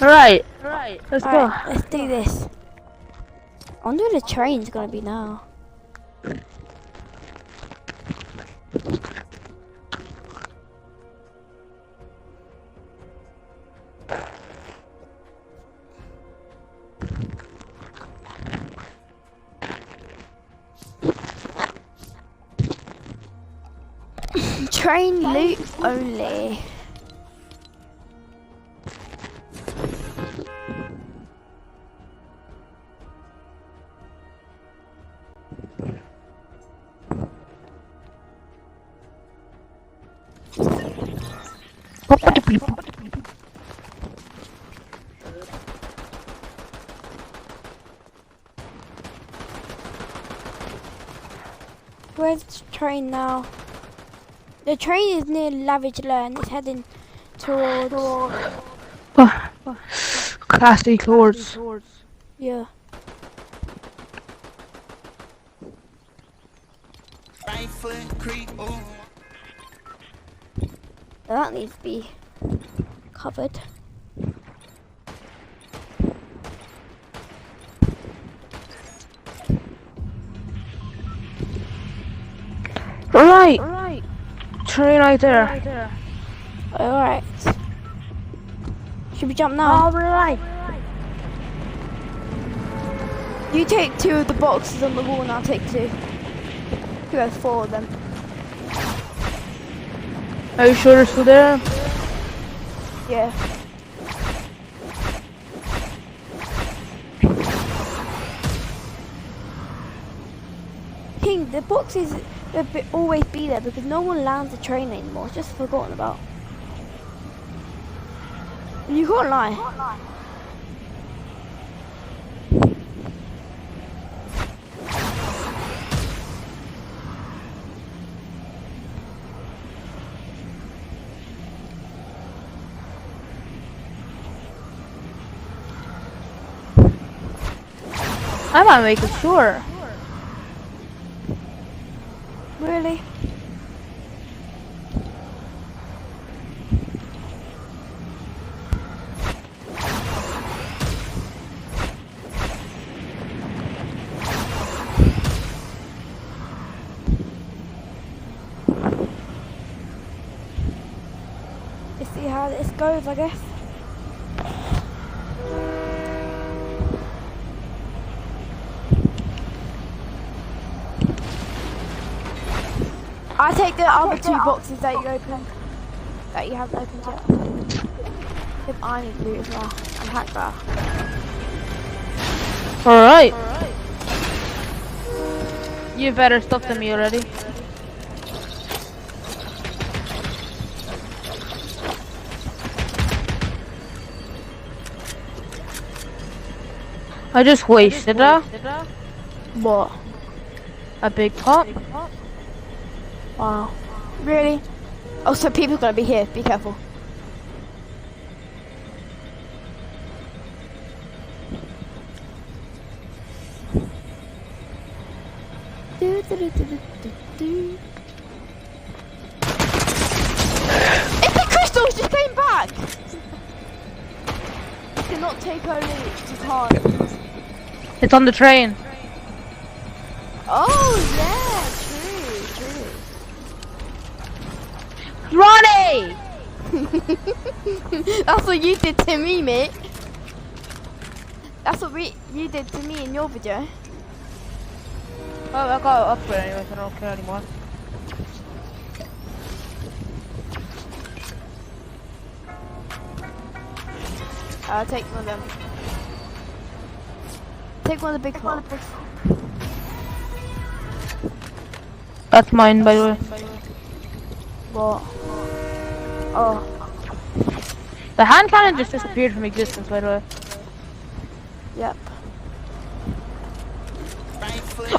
Alright, let's go. Alright, let's do this. I wonder where the train's gonna be now. Train loot only. Where's the train now? The train is near Lavagela and it's heading towards... Classy towards. Yeah. That needs to be covered. Right. Train right there. Alright. Should we jump now? Alright. You take 2 of the boxes on the wall and I'll take 2. You have 4 of them. Are you sure it's still there? Yeah. King, the boxes will always be there because no one lands the train anymore. It's just forgotten about. You can't lie. I'm not making sure. Really? Let's see how this goes, I guess. I take the other 2 boxes that you opened, that you haven't opened yet. If I need loot as well, and hack that. Alright. You better stuff than me already. I just wasted that. What? A big pot. Wow. Really? Oh, so people are gonna be here. Be careful. Epic crystals just came back. You cannot take her loot. It's just hard. It's on the train. Oh yeah, true. Ronnie! That's what you did to me, mate. That's what you did to me in your video. Oh, I got an upgrade anyway, so I don't care anymore. I'll take one of them. Take one of the big ones. That's mine, by the way. What? Oh. The hand cannon just disappeared from existence, by the way. Yep.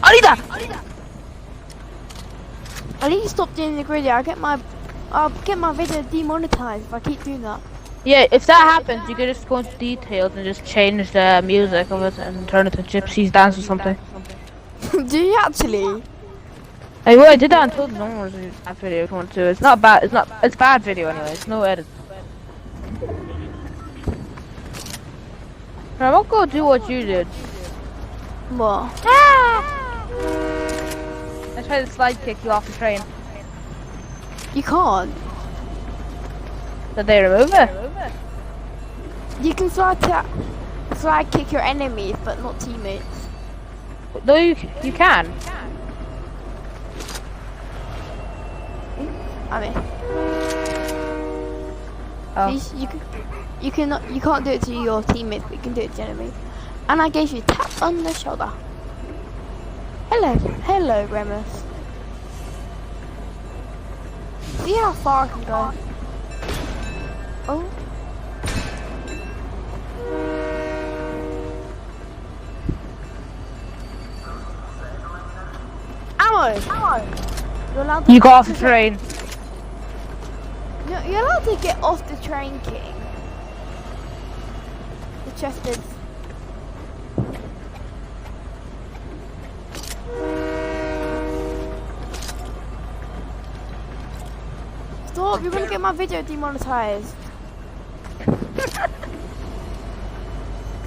I need that! I need to stop doing the grid. I'll get my video demonetized if I keep doing that. Yeah, if that happens, you can just go into details and just change the music of it and turn it to Gypsy's Dance or something. Do you actually? Hey, well, I did that until the numbers in that video if you want to. It's not bad. It's bad video anyway. It's no edit. I won't go do what you did. What? I tried to slide kick you off the train. You can't. Did they remove it? You can slide kick your enemies, but not teammates. No, you can. I mean, Oh. you can't do it to your teammates, but you can do it to enemies. And I gave you a tap on the shoulder. Hello, Remus. See how far I can go. Oh. Ammo! You're allowed to You got off the train. No, you're allowed to get off the train, King. The chest is. Stop, you're gonna get my video demonetized.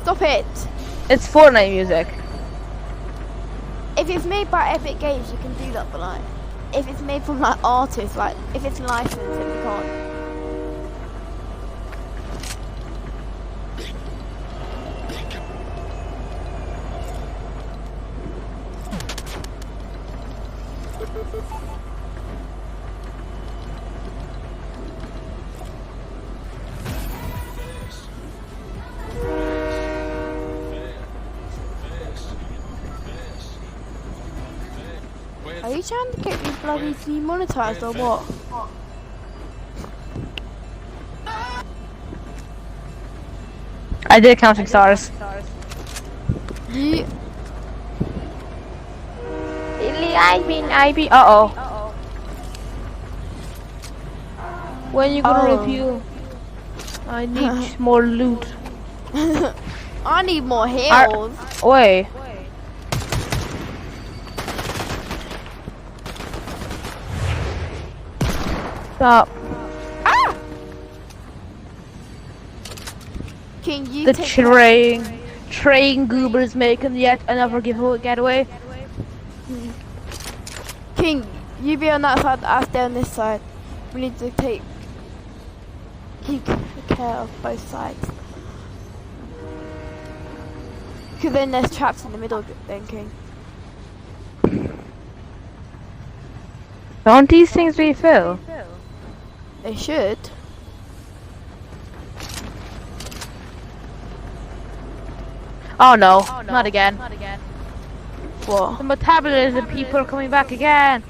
Stop it. It's Fortnite music. If it's made by Epic Games, you can do that, but like, if it's made from like artists, like, if it's licensed, then you can't. Are you trying to get me bloody demonetized or what? I did counting stars. You. Uh-oh. When you gonna Oh. review? I need more loot. I need more heals. Wait. Stop. Ah! Can you The take train goobers making yet another getaway. King, you be on that side, I stay on this side. We need to keep care of both sides. Because then there's traps in the middle then, King. Don't these things refill? They should. Oh no, not again. What? The metabolism people are coming back again.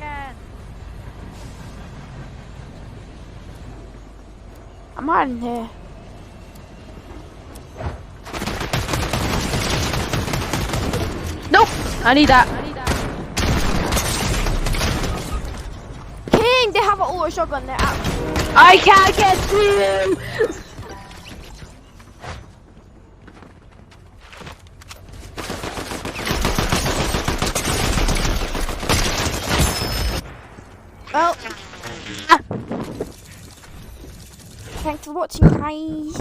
I'm hiding here. Nope, I need that. King, they have an auto shotgun there. I can't get through. Well, thanks for watching, guys.